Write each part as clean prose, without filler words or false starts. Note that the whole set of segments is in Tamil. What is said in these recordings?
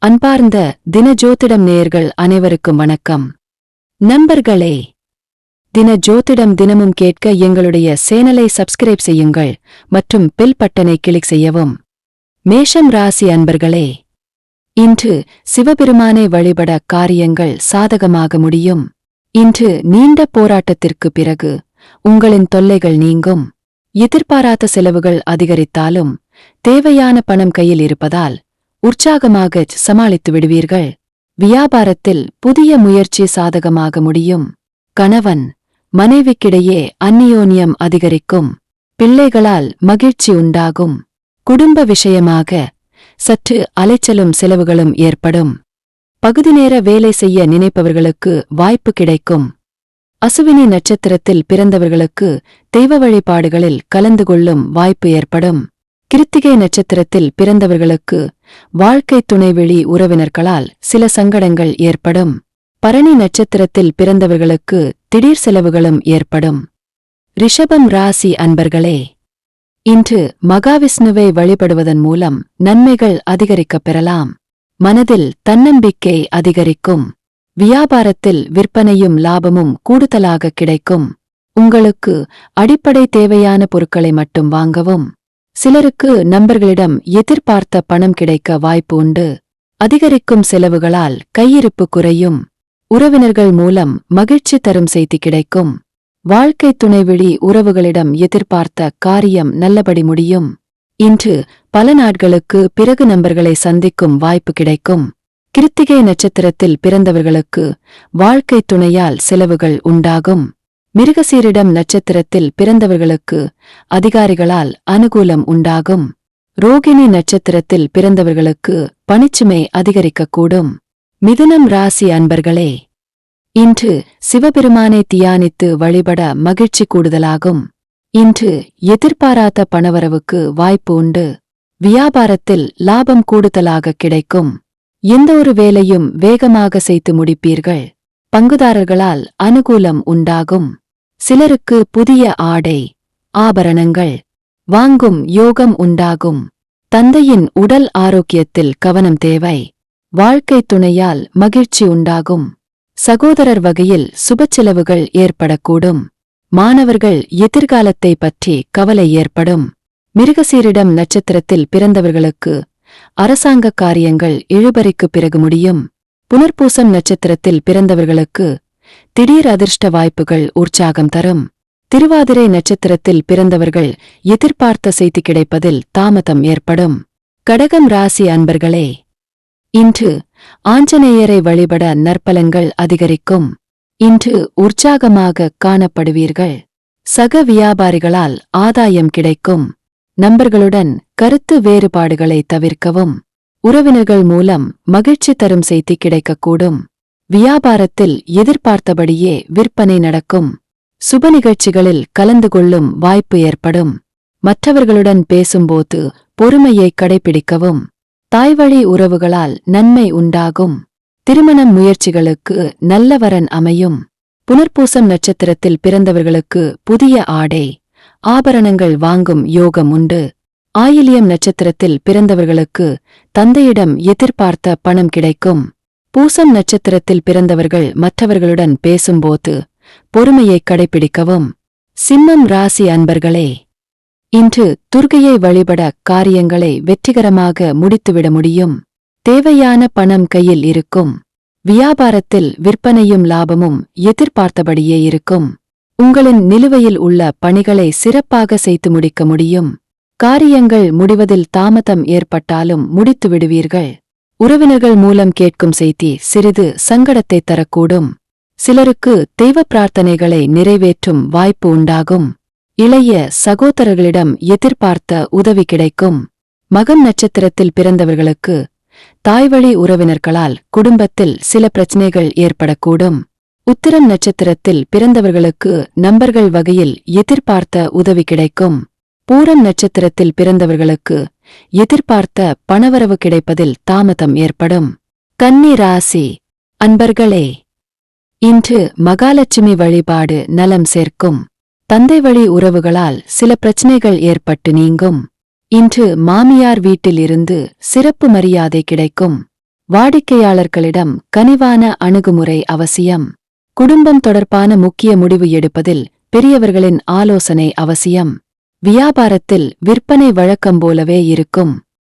அன்பார்ந்த தினஜோதிடம் நேயர்கள் அனைவருக்கும் வணக்கம். நண்பர்களே, தினஜோதிடம் தினமும் கேட்க எங்களுடைய சேனலை சப்ஸ்கிரைப் செய்யுங்கள் மற்றும் பெல் பட்டனை கிளிக் செய்யவும். மேஷம் ராசி அன்பர்களே, இன்று சிவபெருமானை வழிபட காரியங்கள் சாதகமாக முடியும். இன்று நீண்ட போராட்டத்திற்கு பிறகு உங்களின் தொல்லைகள் நீங்கும். எதிர்பாராத செலவுகள் அதிகரித்தாலும் தேவையான பணம் கையில் இருப்பதால் உற்சாகமாகச் சமாளித்து விடுவீர்கள். வியாபாரத்தில் புதிய முயற்சி சாதகமாக முடியும். கணவன் மனைவிக்கிடையே அந்நியோன்யம் அதிகரிக்கும். பிள்ளைகளால் மகிழ்ச்சி உண்டாகும். குடும்ப விஷயமாக சற்று அலைச்சலும் செலவுகளும் ஏற்படும். பகுதி நேர வேலை செய்ய நினைப்பவர்களுக்கு வாய்ப்பு கிடைக்கும். அசுவினி நட்சத்திரத்தில் பிறந்தவர்களுக்கு தெய்வ வழிபாடுகளில் கலந்து கொள்ளும் வாய்ப்பு ஏற்படும். கிருத்திகை நட்சத்திரத்தில் பிறந்தவர்களுக்கு வாழ்க்கை துணைவெளி உறவினர்களால் சில சங்கடங்கள் ஏற்படும். பரணி நட்சத்திரத்தில் பிறந்தவர்களுக்கு திடீர் செலவுகளும் ஏற்படும். ரிஷபம் ராசி அன்பர்களே, இன்று மகாவிஷ்ணுவை வழிபடுவதன் மூலம் நன்மைகள் அதிகரிக்கப் பெறலாம். மனதில் தன்னம்பிக்கை அதிகரிக்கும். வியாபாரத்தில் விற்பனையும் லாபமும் கூடுதலாக கிடைக்கும். உங்களுக்கு அடிப்படை தேவையான பொருட்களை மட்டும் வாங்கவும். சிலருக்கு நண்பர்களிடம் எதிர்பார்த்த பணம் கிடைக்க வாய்ப்பு உண்டு. அதிகரிக்கும் செலவுகளால் கையிருப்பு குறையும். உறவினர்கள் மூலம் மகிழ்ச்சி தரும் செய்தி கிடைக்கும். வாழ்க்கை துணைவெளி உறவுகளிடம் எதிர்பார்த்த காரியம் நல்லபடி முடியும். இன்று பல நாட்களுக்கு பிறகு நண்பர்களை சந்திக்கும் வாய்ப்பு கிடைக்கும். கிருத்திகை நட்சத்திரத்தில் பிறந்தவர்களுக்கு வாழ்க்கை துணையால் செலவுகள் உண்டாகும். மிருகசீரிடம் நட்சத்திரத்தில் பிறந்தவர்களுக்கு அதிகாரிகளால் அனுகூலம் உண்டாகும். ரோகிணி நட்சத்திரத்தில் பிறந்தவர்களுக்கு பணிச்சுமை அதிகரிக்கக்கூடும். மிதுனம் ராசி அன்பர்களே, இன்று சிவபெருமானை தியானித்து வழிபட மகிழ்ச்சி கூடுதலாகும். இன்று எதிர்பாராத பணவரவுக்கு வாய்ப்பு உண்டு. வியாபாரத்தில் லாபம் கூடுதலாக கிடைக்கும். எந்த ஒரு வேலையும் வேகமாக செய்து முடிப்பீர்கள். பங்குதாரர்களால் அனுகூலம் உண்டாகும். சிலருக்கு புதிய ஆடை ஆபரணங்கள் வாங்கும் யோகம் உண்டாகும். தந்தையின் உடல் ஆரோக்கியத்தில் கவனம் தேவை. வாழ்க்கை துணையால் மகிழ்ச்சி உண்டாகும். சகோதரர் வகையில் சுபச்செலவுகள் ஏற்படக்கூடும். மாணவர்கள் எதிர்காலத்தை பற்றி கவலை ஏற்படும். மிருகசீரிடம் நட்சத்திரத்தில் பிறந்தவர்களுக்கு அரசாங்க காரியங்கள் இழுபறிக்கு பிறகு முடியும். புனர்பூசம் நட்சத்திரத்தில் பிறந்தவர்களுக்கு திடீர் அதிர்ஷ்ட வாய்ப்புகள் உற்சாகம் தரும். திருவாதிரை நட்சத்திரத்தில் பிறந்தவர்கள் எதிர்பார்த்த செய்தி கிடைப்பதில் தாமதம் ஏற்படும். கடகம் ராசி அன்பர்களே, இன்று ஆஞ்சநேயரை வழிபட நற்பலன்கள் அதிகரிக்கும். இன்று உற்சாகமாக காணப்படுவீர்கள். சக வியாபாரிகளால் ஆதாயம் கிடைக்கும். நண்பர்களுடன் கருத்து வேறுபாடுகளை தவிர்க்கவும். உறவினர்கள் மூலம் மகிழ்ச்சி தரும் செய்தி கிடைக்கக்கூடும். வியாபாரத்தில் எதிர்பார்த்தபடியே விற்பனை நடக்கும். சுப நிகழ்ச்சிகளில் கலந்து கொள்ளும் வாய்ப்பு ஏற்படும். மற்றவர்களுடன் பேசும்போது பொறுமையை கடைபிடிக்கவும். தாய்வழி உறவுகளால் நன்மை உண்டாகும். திருமணம் முயற்சிகளுக்கு நல்ல வரன் அமையும். புனர்பூசம் நட்சத்திரத்தில் பிறந்தவர்களுக்கு புதிய ஆடை ஆபரணங்கள் வாங்கும் யோகம் உண்டு. ஆயில்யம் நட்சத்திரத்தில் பிறந்தவர்களுக்கு தந்தையிடம் எதிர்பார்த்த பணம் கிடைக்கும். பூசம் நட்சத்திரத்தில் பிறந்தவர்கள் மற்றவர்களுடன் பேசும்போது பொறுமையை கடைபிடிக்கவும். சிம்மம் ராசி அன்பர்களே, இன்று துர்க்கையை வழிபட காரியங்களை வெற்றிகரமாக முடித்துவிட முடியும். தேவையான பணம் கையில் இருக்கும். வியாபாரத்தில் விற்பனையும் லாபமும் எதிர்பார்த்தபடியே இருக்கும். உங்களின் நிலுவையில் உள்ள பணிகளை சிறப்பாக செய்து முடிக்க முடியும். காரியங்கள் முடிவதில் தாமதம் ஏற்பட்டாலும் முடித்து விடுவீர்கள். உறவினர்கள் மூலம் கேட்கும் செய்தி சிறிது சங்கடத்தை தரக்கூடும். சிலருக்கு தெய்வ பிரார்த்தனைகளை நிறைவேற்றும் வாய்ப்பு உண்டாகும். இளைய சகோதரர்களிடம் எதிர்பார்த்த உதவி கிடைக்கும். மகம் நட்சத்திரத்தில் பிறந்தவர்களுக்கு தாய்வழி உறவினர்களால் குடும்பத்தில் சில பிரச்சினைகள் ஏற்படக்கூடும். உத்திரம் நட்சத்திரத்தில் பிறந்தவர்களுக்கு நண்பர்கள் வகையில் எதிர்பார்த்த உதவி கிடைக்கும். பூரம் நட்சத்திரத்தில் பிறந்தவர்களுக்கு எதிர்பார்த்த பணவரவு கிடைப்பதில் தாமதம் ஏற்படும். கன்னி ராசி அன்பர்களே, இன்று மகாலட்சுமி வழிபாடு நலம் சேர்க்கும். தந்தை வழி உறவுகளால் சில பிரச்சனைகள் ஏற்பட்டு நீங்கும். இன்று மாமியார் வீட்டில் இருந்து சிறப்பு மரியாதை கிடைக்கும். வாடிக்கையாளர்களிடம் கனிவான அணுகுமுறை அவசியம். குடும்பம் தொடர்பான முக்கிய முடிவு எடுப்பதில் பெரியவர்களின் ஆலோசனை அவசியம். வியாபாரத்தில் விற்பனை வழக்கம் போலவே இருக்கும்.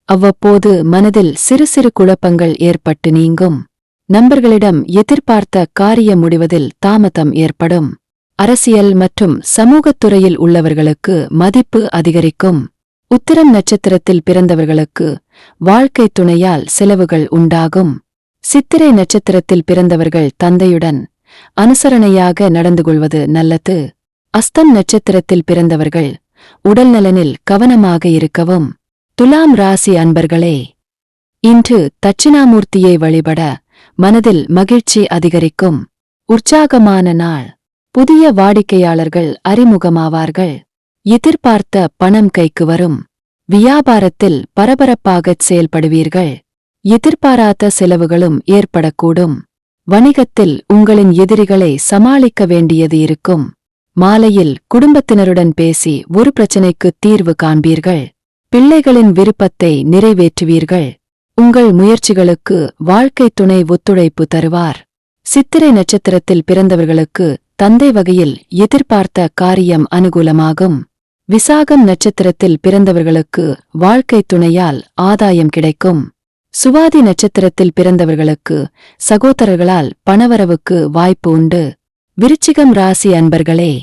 அவ்வப்போது மனதில் சிறு சிறு குழப்பங்கள் ஏற்பட்டு நீங்கும். நண்பர்களிடம் எதிர்பார்த்த காரியம் முடிவதில் தாமதம் ஏற்படும். அரசியல் மற்றும் சமூகத் துறையில் உள்ளவர்களுக்கு மதிப்பு அதிகரிக்கும். உத்திரம் நட்சத்திரத்தில் பிறந்தவர்களுக்கு வாழ்க்கை துணையால் செலவுகள் உண்டாகும். சித்திரை நட்சத்திரத்தில் பிறந்தவர்கள் தந்தையுடன் அனுசரணையாக நடந்து கொள்வது நல்லது. அஸ்தம் நட்சத்திரத்தில் பிறந்தவர்கள் உடல்நலனில் கவனமாக இருக்கவும். துலாம் ராசி அன்பர்களே, இன்று தட்சிணாமூர்த்தியை வழிபட மனதில் மகிழ்ச்சி அதிகரிக்கும். உற்சாகமான நாள். புதிய வாடிக்கையாளர்கள் அறிமுகமாவார்கள். எதிர்பார்த்த பணம் கைக்கு வரும். வியாபாரத்தில் பரபரப்பாகச் செயல்படுவீர்கள். எதிர்பாராத செலவுகளும் ஏற்படக்கூடும். வணிகத்தில் உங்களின் எதிரிகளை சமாளிக்க வேண்டியது இருக்கும். மாலையில் குடும்பத்தினருடன் பேசி ஒரு பிரச்சினைக்கு தீர்வு காண்பீர்கள். பிள்ளைகளின் விருப்பத்தை நிறைவேற்றுவீர்கள். உங்கள் முயற்சிகளுக்கு வாழ்க்கை துணை ஒத்துழைப்பு தருவார். சித்திரை நட்சத்திரத்தில் பிறந்தவர்களுக்கு தந்தை வகையில் எதிர்பார்த்த காரியம் அனுகூலமாகும். விசாகம் நட்சத்திரத்தில் பிறந்தவர்களுக்கு வாழ்க்கை துணையால் ஆதாயம் கிடைக்கும். சுவாதி நட்சத்திரத்தில் பிறந்தவர்களுக்கு சகோதரர்களால் பணவரவுக்கு வாய்ப்பு உண்டு. விருச்சிகம் ராசி அன்பர்களே,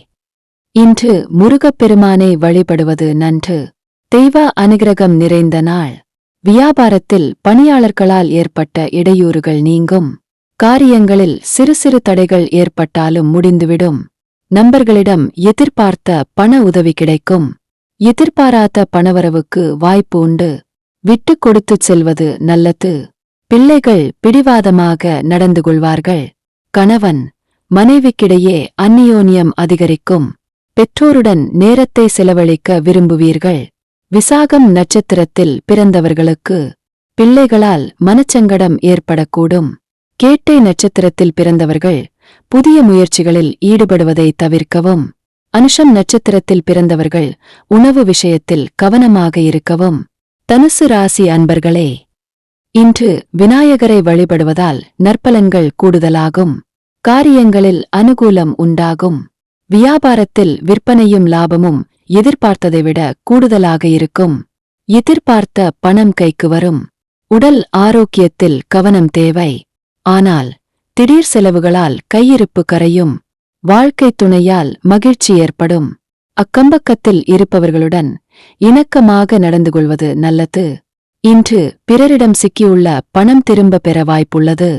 இன்று முருகப்பெருமானை வழிபடுவது நன்று. தெய்வ அனுகிரகம் நிறைந்த நாள். வியாபாரத்தில் பணியாளர்களால் ஏற்பட்ட இடையூறுகள் நீங்கும். காரியங்களில் சிறு சிறு தடைகள் ஏற்பட்டாலும் முடிந்துவிடும். நண்பர்களிடம் எதிர்பார்த்த பண உதவி கிடைக்கும். எதிர்பாராத பணவரவுக்கு வாய்ப்பு உண்டு. விட்டுக் கொடுத்துச் செல்வது நல்லது. பிள்ளைகள் பிடிவாதமாக நடந்து கொள்வார்கள். கணவன் மனைவிக்கிடையே அந்நியோன்யம் அதிகரிக்கும். பெற்றோருடன் நேரத்தை செலவழிக்க விரும்புவீர்கள். விசாகம் நட்சத்திரத்தில் பிறந்தவர்களுக்கு பிள்ளைகளால் மனச்சங்கடம் ஏற்படக்கூடும். கேட்டை நட்சத்திரத்தில் பிறந்தவர்கள் புதிய முயற்சிகளில் ஈடுபடுவதை தவிர்க்கவும். அனுஷம் நட்சத்திரத்தில் பிறந்தவர்கள் உணவு விஷயத்தில் கவனமாக இருக்கவும். தனுசு ராசி அன்பர்களே, இன்று விநாயகரை வழிபடுவதால் நற்பலன்கள் கூடுதலாகும். காரியங்களில் அனுகூலம் உண்டாகும். வியாபாரத்தில் விற்பனையும் லாபமும் எதிர்பார்த்ததை விட கூடுதலாக இருக்கும். எதிர்பார்த்த பணம் கைக்கு வரும். உடல் ஆரோக்கியத்தில் கவனம் தேவை. ஆனால் திடீர் செலவுகளால் கையிருப்பு கரையும். வாழ்க்கை துணையால் மகிழ்ச்சி ஏற்படும். அக்கம்பக்கத்தில் இருப்பவர்களுடன் இணக்கமாக நடந்து கொள்வது நல்லது. இன்று பிறரிடம் சிக்கியுள்ள பணம் திரும்ப பெற வாய்ப்புள்ளது.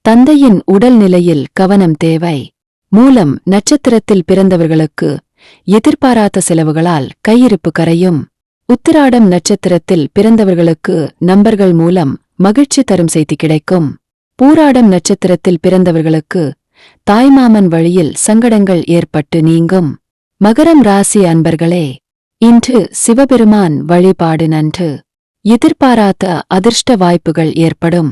தந்தையின் உடல்நிலையில் கவனம் தேவை. மூலம் நட்சத்திரத்தில் பிறந்தவர்களுக்கு எதிர்பாராத செலவுகளால் கையிருப்பு கரையும். உத்திராடம் நட்சத்திரத்தில் பிறந்தவர்களுக்கு நண்பர்கள் மூலம் மகிழ்ச்சி தரும் செய்தி கிடைக்கும். பூராடம் நட்சத்திரத்தில் பிறந்தவர்களுக்கு தாய்மாமன் வழியில் சங்கடங்கள் ஏற்பட்டு நீங்கும். மகரம் ராசி அன்பர்களே, இன்று சிவபெருமான் வழிபாடு நன்று. எதிர்பாராத அதிர்ஷ்ட வாய்ப்புகள் ஏற்படும்.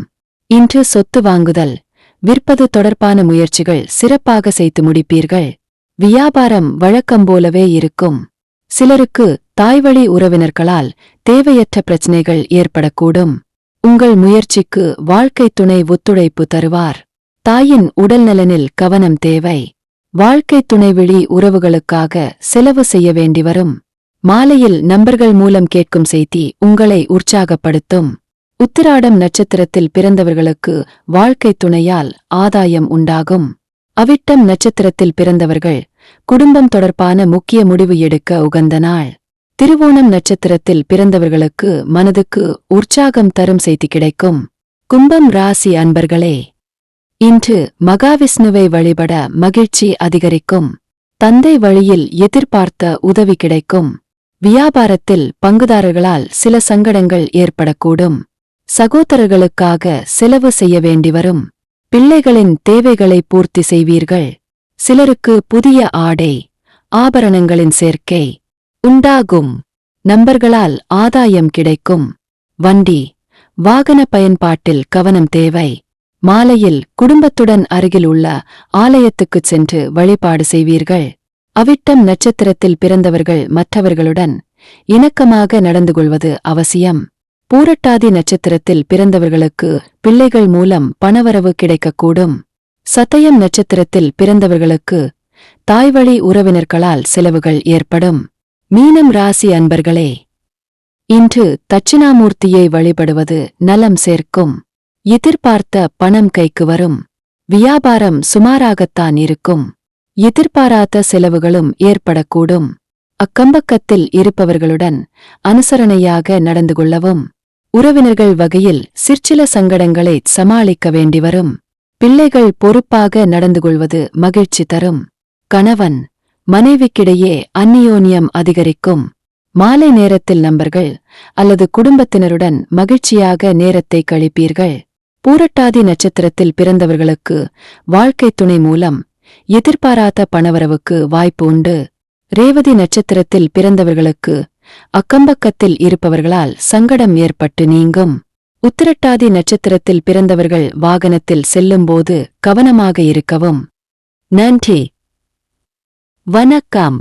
இன்று சொத்து வாங்குதல், விற்பது தொடர்பான முயற்சிகள் சிறப்பாக செய்து முடிப்பீர்கள். வியாபாரம் வழக்கம்போலவே இருக்கும். சிலருக்கு தாய்வழி உறவினர்களால் தேவையற்ற பிரச்சினைகள் ஏற்படக்கூடும். உங்கள் முயற்சிக்கு வாழ்க்கை துணை ஒத்துழைப்பு தருவார். தாயின் உடல்நலனில் கவனம் தேவை. வாழ்க்கை துணைவழி உறவுகளுக்காக செலவு செய்ய வேண்டி வரும். மாலையில் நண்பர்கள் மூலம் கேட்கும் செய்தி உங்களை உற்சாகப்படுத்தும். உத்திராடம் நட்சத்திரத்தில் பிறந்தவர்களுக்கு வாழ்க்கை துணையால் ஆதாயம் உண்டாகும். அவிட்டம் நட்சத்திரத்தில் பிறந்தவர்கள் குடும்பம் தொடர்பான முக்கிய முடிவு எடுக்க உகந்த நாள். திருவோணம் நட்சத்திரத்தில் பிறந்தவர்களுக்கு மனதுக்கு உற்சாகம் தரும் செய்தி கிடைக்கும். கும்பம் ராசி அன்பர்களே, இன்று மகாவிஷ்ணுவை வழிபட மகிழ்ச்சி அதிகரிக்கும். தந்தை வழியில் எதிர்பார்த்த உதவி கிடைக்கும். வியாபாரத்தில் பங்குதாரர்களால் சில சங்கடங்கள் ஏற்படக்கூடும். சகோதரர்களுக்காக செலவு செய்ய வேண்டி வரும். பிள்ளைகளின் தேவைகளை பூர்த்தி செய்வீர்கள். சிலருக்கு புதிய ஆடை, ஆபரணங்களின் சேர்க்கை உண்டாகும். நண்பர்களால் ஆதாயம் கிடைக்கும். வண்டி, வாகன பயன்பாட்டில் கவனம் தேவை. மாலையில் குடும்பத்துடன் அருகில் உள்ள ஆலயத்துக்குச் சென்று வழிபாடு செய்வீர்கள். அவிட்டம் நட்சத்திரத்தில் பிறந்தவர்கள் மற்றவர்களுடன் இணக்கமாக நடந்து கொள்வது அவசியம். பூரட்டாதி நட்சத்திரத்தில் பிறந்தவர்களுக்கு பிள்ளைகள் மூலம் பணவரவு கிடைக்கக்கூடும். சதயம் நட்சத்திரத்தில் பிறந்தவர்களுக்கு தாய்வழி உறவினர்களால் செலவுகள் ஏற்படும். மீனம் ராசி அன்பர்களே, இன்று தட்சிணாமூர்த்தியை வழிபடுவது நலம் சேர்க்கும். எதிர்பார்த்த பணம் கைக்கு வரும். வியாபாரம் சுமாராகத்தான் இருக்கும். எதிர்பாராத செலவுகளும் ஏற்படக்கூடும். அக்கம்பக்கத்தில் இருப்பவர்களுடன் அனுசரணையாக நடந்து கொள்ளவும். உறவினர்கள் வகையில் சிற்சில சங்கடங்களை சமாளிக்க வேண்டி வரும். பிள்ளைகள் பொறுப்பாக நடந்து கொள்வது மகிழ்ச்சி தரும். கணவன் மனைவிக்கிடையே அந்நியோன்யம் அதிகரிக்கும். மாலை நேரத்தில் நண்பர்கள் அல்லது குடும்பத்தினருடன் மகிழ்ச்சியாக நேரத்தை கழிப்பீர்கள். பூரட்டாதி நட்சத்திரத்தில் பிறந்தவர்களுக்கு வாழ்க்கை துணை மூலம் எதிர்பாராத பணவரவுக்கு வாய்ப்பு உண்டு. ரேவதி நட்சத்திரத்தில் பிறந்தவர்களுக்கு அக்கம்பக்கத்தில் இருப்பவர்களால் சங்கடம் ஏற்பட்டு நீங்கும். உத்திரட்டாதி நட்சத்திரத்தில் பிறந்தவர்கள் வாகனத்தில் செல்லும்போது கவனமாக இருக்கவும். நன்றி. வணக்கம்.